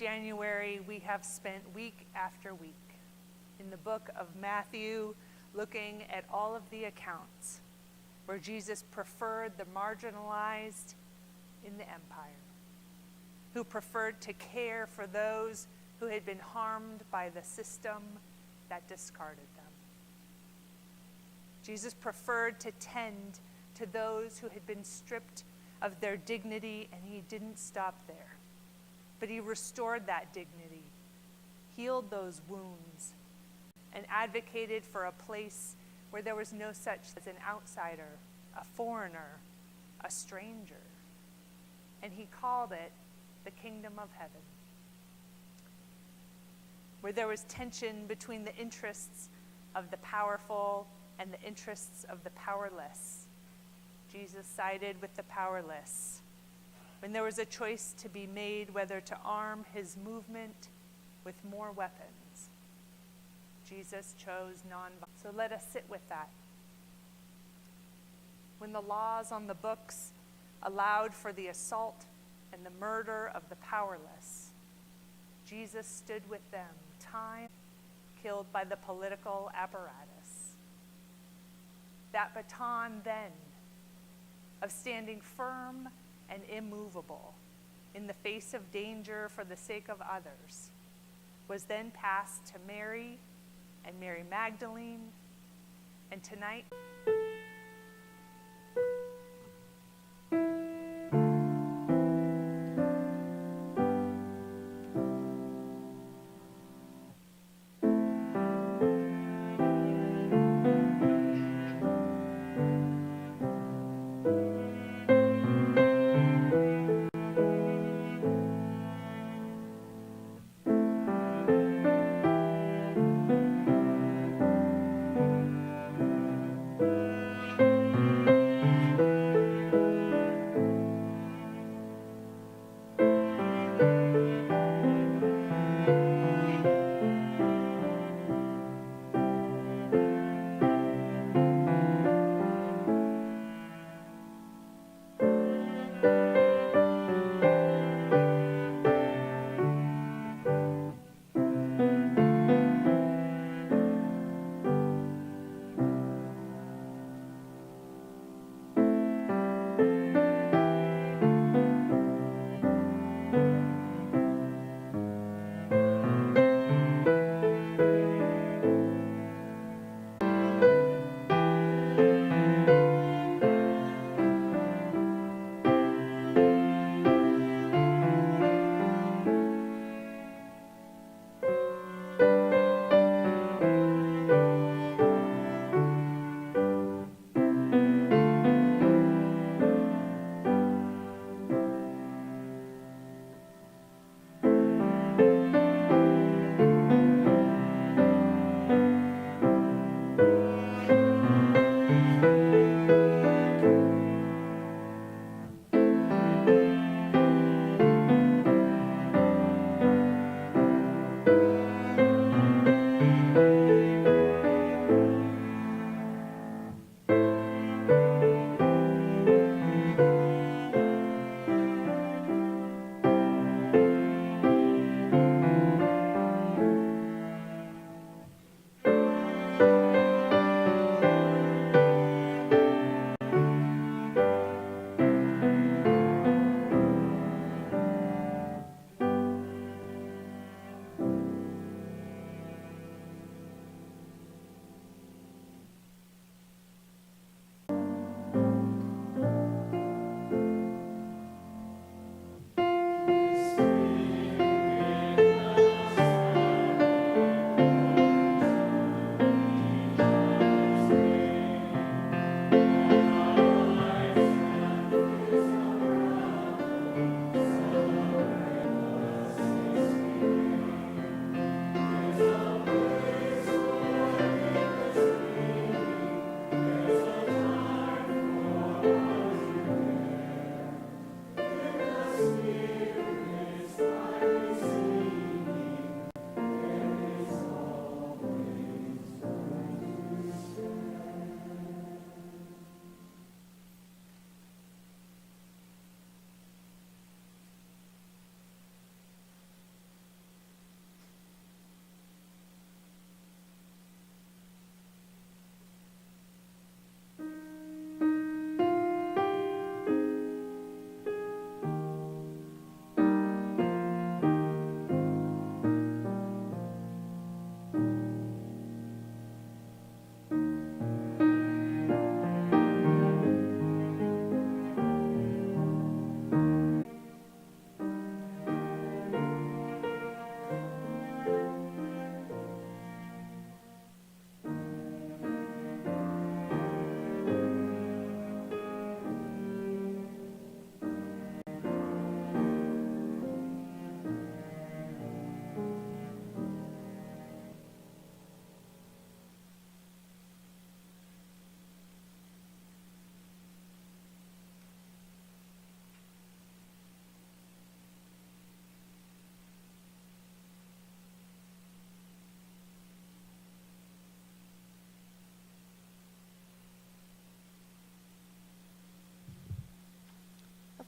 January, we have spent week after week in the book of Matthew looking at all of the accounts where Jesus preferred the marginalized in the empire, who preferred to care for those who had been harmed by the system that discarded them. Jesus preferred to tend to those who had been stripped of their dignity, and he didn't stop there. But he restored that dignity, healed those wounds, and advocated for a place where there was no such as an outsider, a foreigner, a stranger. And he called it the kingdom of heaven, where there was tension between the interests of the powerful and the interests of the powerless. Jesus sided with the powerless. When there was a choice to be made whether to arm his movement with more weapons, Jesus chose nonviolence. So let us sit with that. When the laws on the books allowed for the assault and the murder of the powerless, Jesus stood with them, time killed by the political apparatus. That baton then of standing firm and immovable in the face of danger for the sake of others was then passed to Mary and Mary Magdalene, and tonight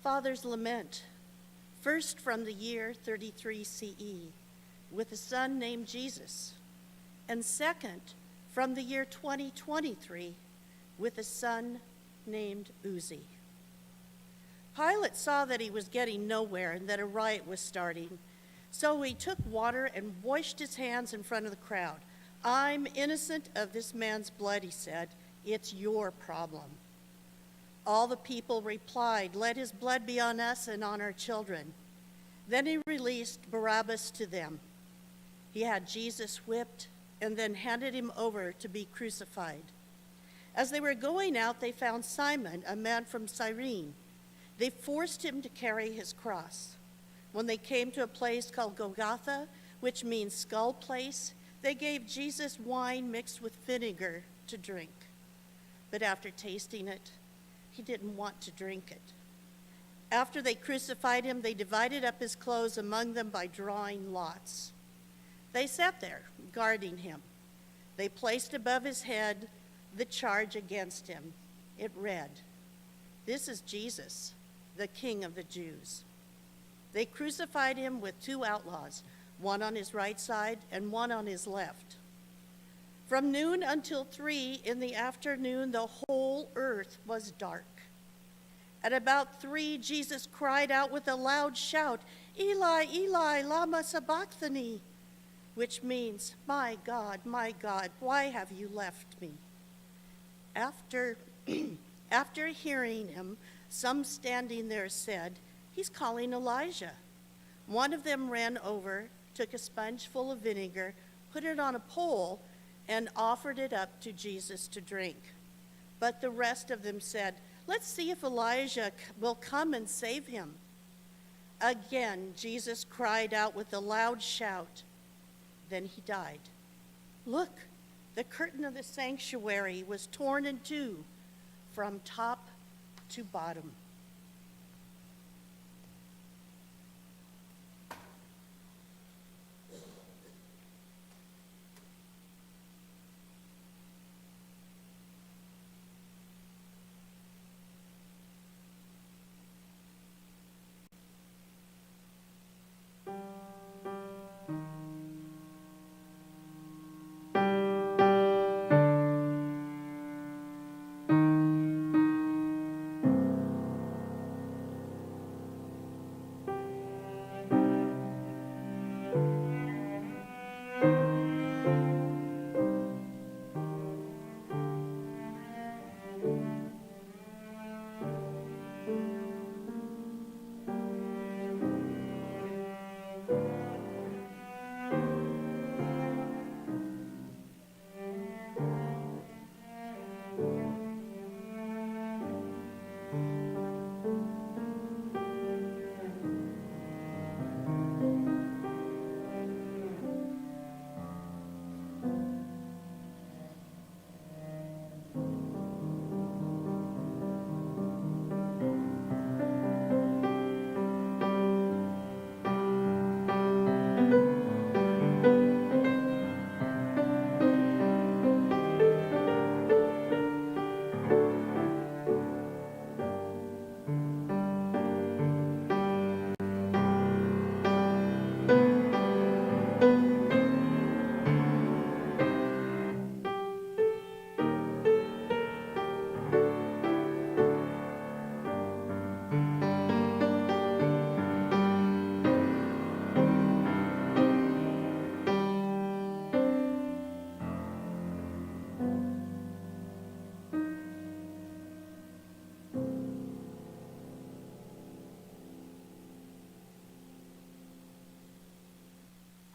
Father's Lament, first from the year 33 CE, with a son named Jesus, and second from the year 2023, with a son named Uzi. Pilate saw that he was getting nowhere and that a riot was starting, so he took water and washed his hands in front of the crowd. "I'm innocent of this man's blood," he said. "It's your problem." All the people replied, "Let his blood be on us and on our children." Then he released Barabbas to them. He had Jesus whipped and then handed him over to be crucified. As they were going out, they found Simon, a man from Cyrene. They forced him to carry his cross. When they came to a place called Golgotha, which means skull place, they gave Jesus wine mixed with vinegar to drink. But after tasting it, he didn't want to drink it. After they crucified him, they divided up his clothes among them by drawing lots. They sat there, guarding him. They placed above his head the charge against him. It read, "This is Jesus, the King of the Jews." They crucified him with two outlaws, one on his right side and one on his left. From noon until 3 in the afternoon, the whole earth was dark. At about 3, Jesus cried out with a loud shout, "Eli, Eli, lama sabachthani," which means, my God, why have you left me?" After hearing him, some standing there said, "He's calling Elijah." One of them ran over, took a sponge full of vinegar, put it on a pole, and offered it up to Jesus to drink. But the rest of them said, "Let's see if Elijah will come and save him." Again, Jesus cried out with a loud shout. Then he died. Look, the curtain of the sanctuary was torn in two from top to bottom.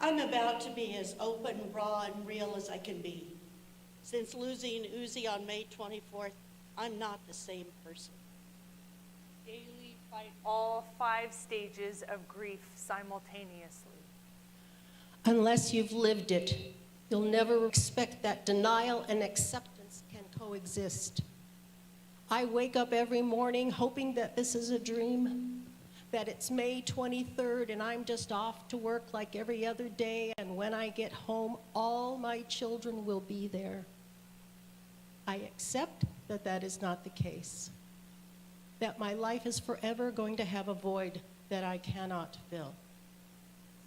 I'm about to be as open, raw, and real as I can be. Since losing Uzi on May 24th, I'm not the same person. Daily fight all 5 stages of grief simultaneously. Unless you've lived it, you'll never expect that denial and acceptance can coexist. I wake up every morning hoping that this is a dream, that it's May 23rd and I'm just off to work like every other day, and when I get home, all my children will be there. I accept that that is not the case. that my life is forever going to have a void that I cannot fill.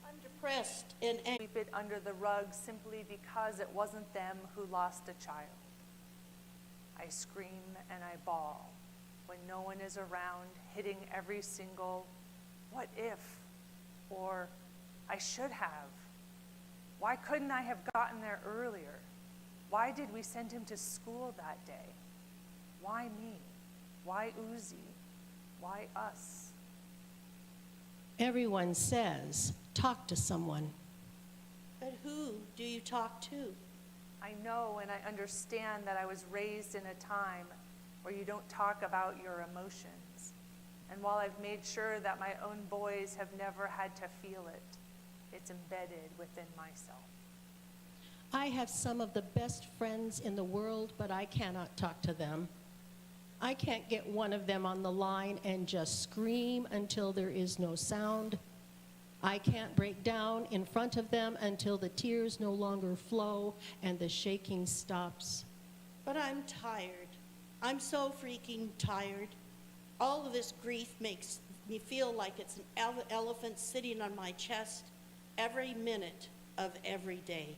I'm depressed and angry. Sweep it under the rug simply because it wasn't them who lost a child. I scream and I bawl when no one is around, hitting every single "what if?" or "I should have." Why couldn't I have gotten there earlier? Why did we send him to school that day? Why me? Why Uzi? Why us? Everyone says, talk to someone. But who do you talk to? I know and I understand that I was raised in a time where you don't talk about your emotions. And while I've made sure that my own boys have never had to feel it, it's embedded within myself. I have some of the best friends in the world, but I cannot talk to them. I can't get one of them on the line and just scream until there is no sound. I can't break down in front of them until the tears no longer flow and the shaking stops. But I'm tired. I'm so freaking tired. All of this grief makes me feel like it's an elephant sitting on my chest every minute of every day.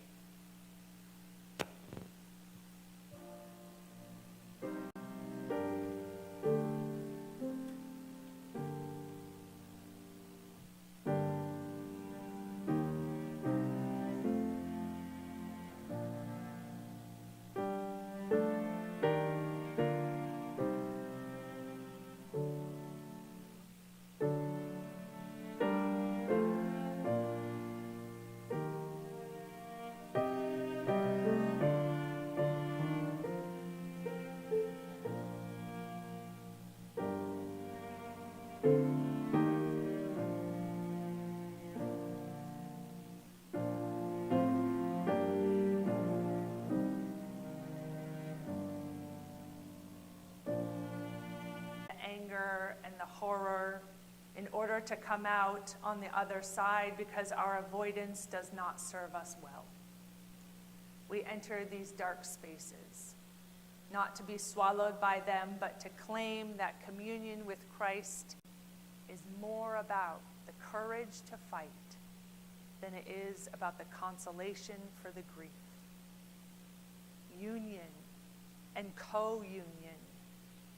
Anger and the horror in order to come out on the other side because our avoidance does not serve us well. We enter these dark spaces, not to be swallowed by them, but to claim that communion with Christ is more about the courage to fight than it is about the consolation for the grief. Union and co-union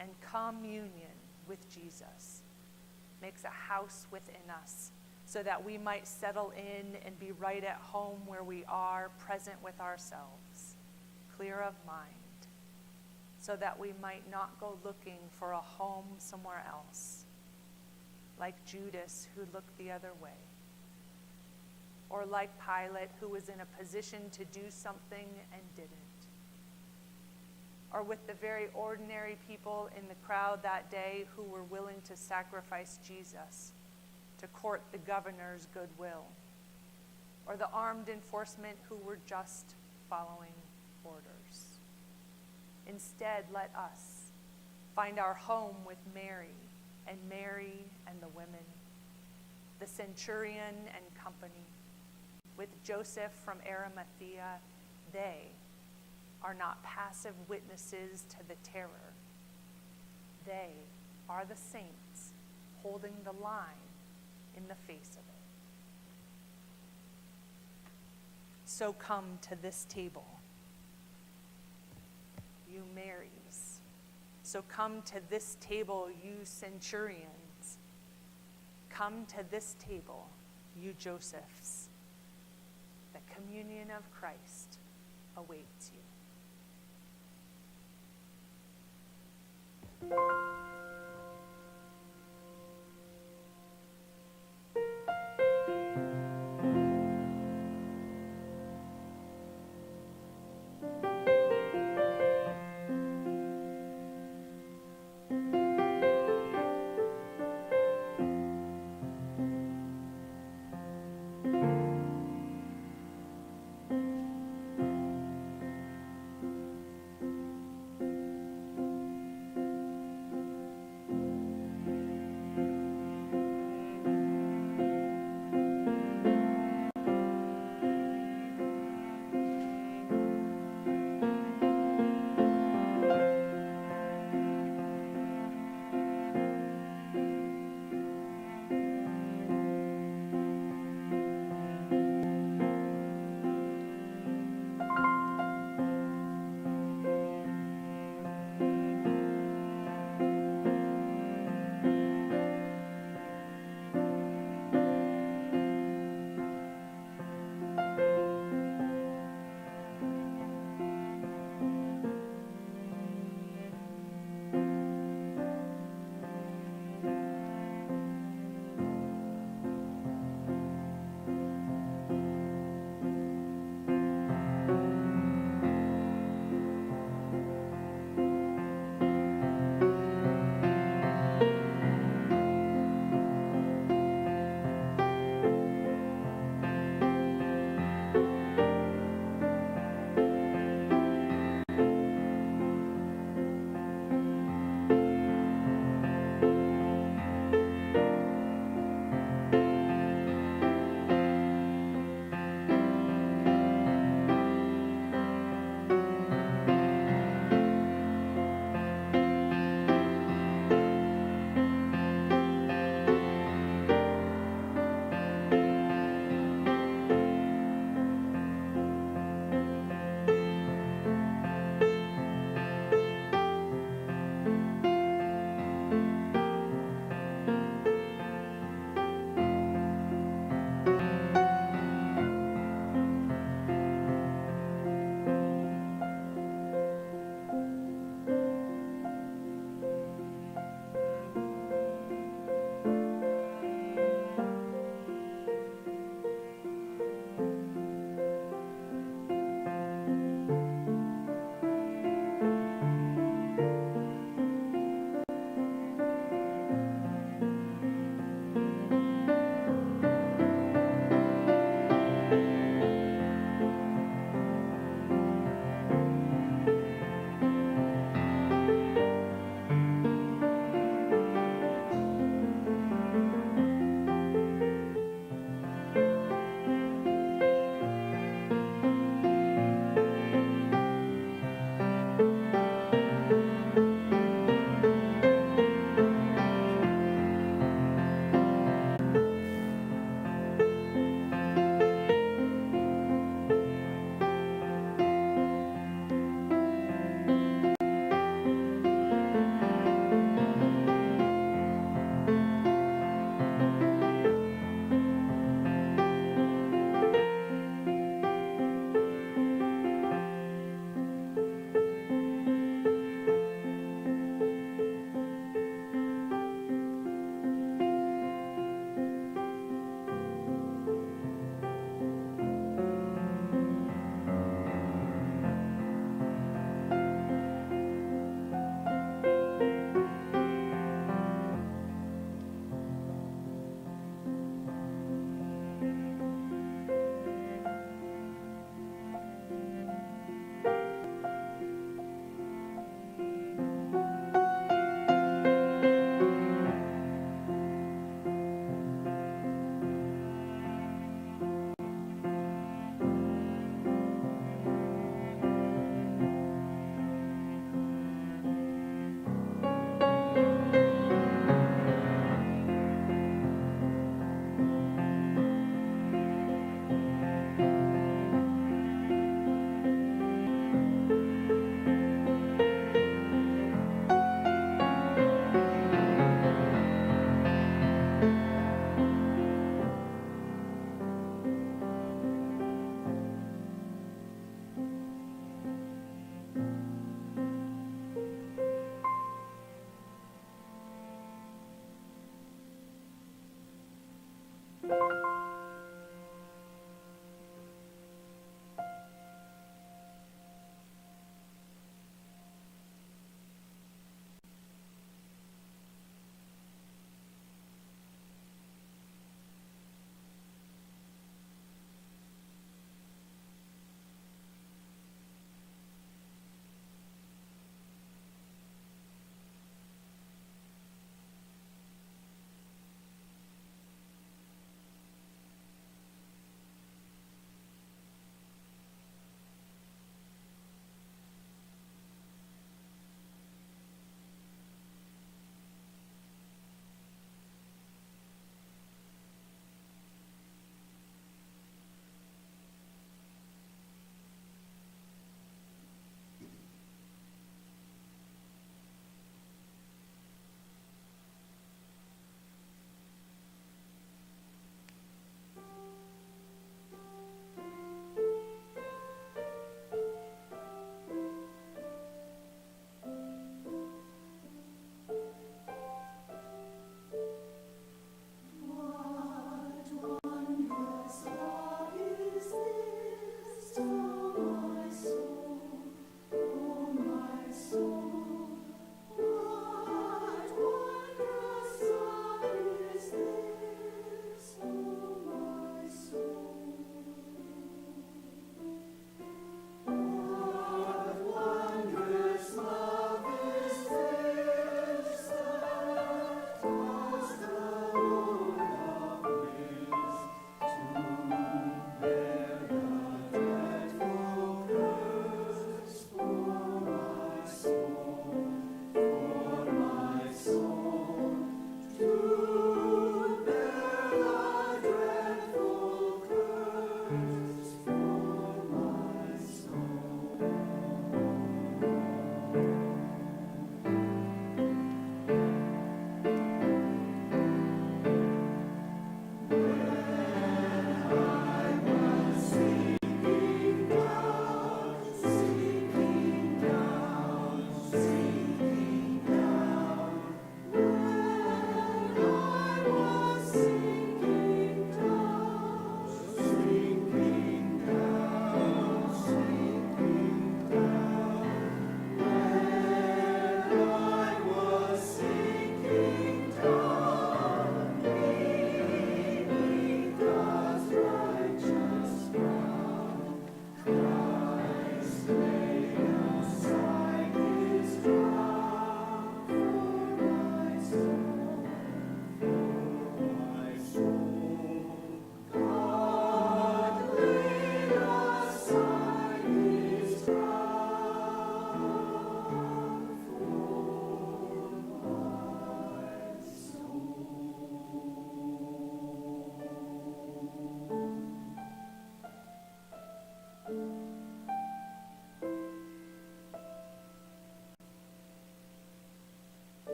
and communion with Jesus makes a house within us so that we might settle in and be right at home where we are, present with ourselves, clear of mind, so that we might not go looking for a home somewhere else, like Judas who looked the other way, or like Pilate who was in a position to do something and didn't, or with the very ordinary people in the crowd that day who were willing to sacrifice Jesus to court the governor's goodwill, or the armed enforcement who were just following orders. Instead, let us find our home with Mary and the women, the centurion and company, with Joseph from Arimathea. They are not passive witnesses to the terror. They are the saints holding the line in the face of it. So come to this table, you Marys. So come to this table, you centurions. Come to this table, you Josephs. The communion of Christ awaits you.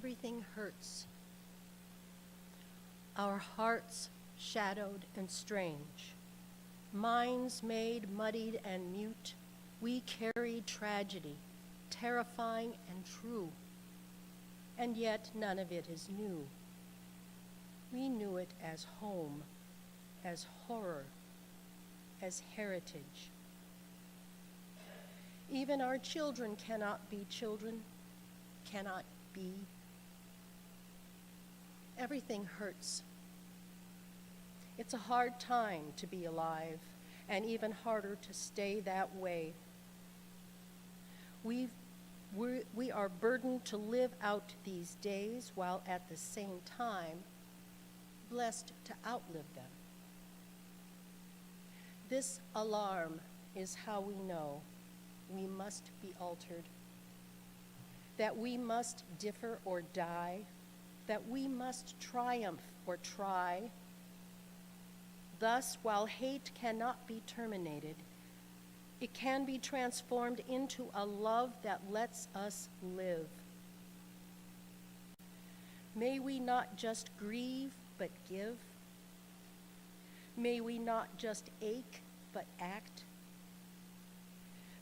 everything hurts. Our hearts shadowed and strange, minds made muddied and mute, we carried tragedy, terrifying and true, and yet none of it is new. We knew it as home, as horror, as heritage. Even our children cannot be children, cannot be. Everything hurts. It's a hard time to be alive, and even harder to stay that way. We are burdened to live out these days while at the same time blessed to outlive them. This alarm is how we know we must be altered, that we must differ or die, that we must triumph or try. Thus, while hate cannot be terminated, it can be transformed into a love that lets us live. May we not just grieve, but give. May we not just ache, but act.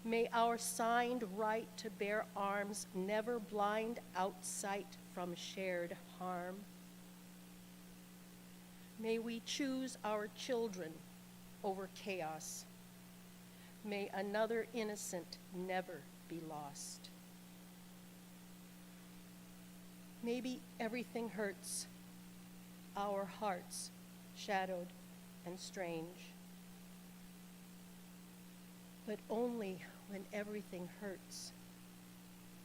May our signed right to bear arms never blind outsight from shared harm. May we choose our children over chaos. May another innocent never be lost. Maybe everything hurts, our hearts shadowed and strange. But only when everything hurts,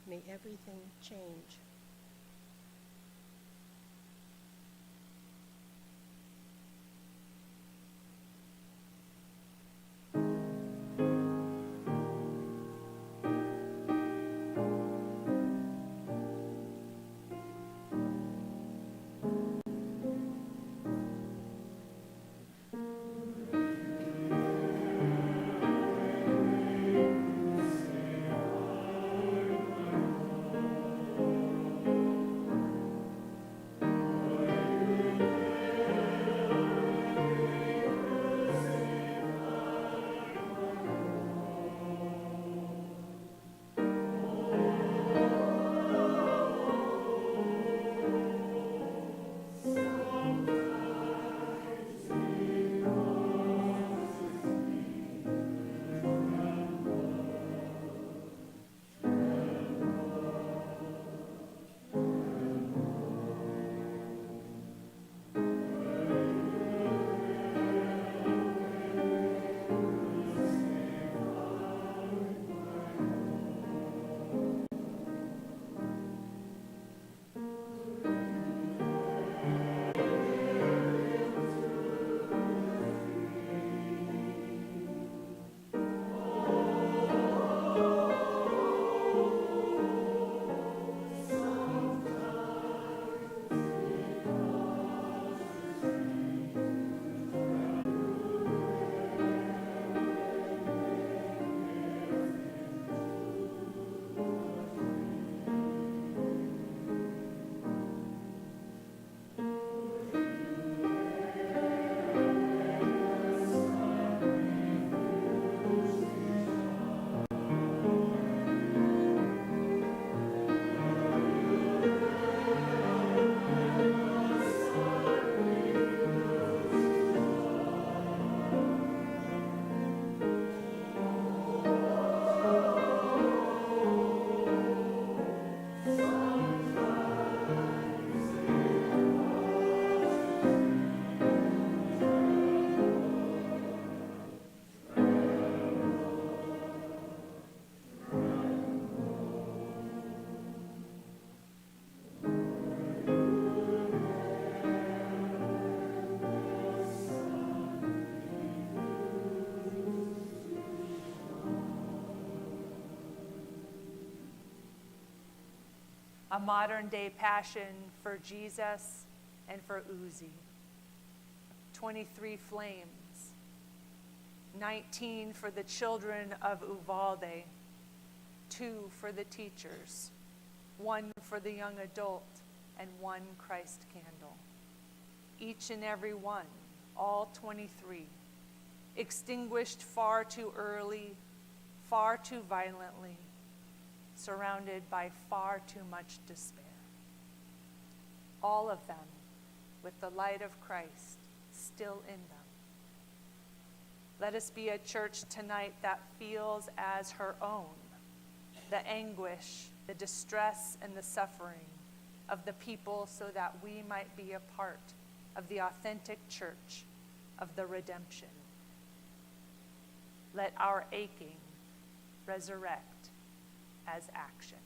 may everything change. A modern day passion for Jesus and for Uzi. 23 flames. 19 for the children of Uvalde. 2 for the teachers. 1 for the young adult. and one Christ candle. Each and every one, all 23, extinguished far too early, far too violently, surrounded by far too much despair. All of them with the light of Christ still in them. Let us be a church tonight that feels as her own the anguish, the distress, and the suffering of the people, so that we might be a part of the authentic church of the redemption. Let our aching resurrect as action.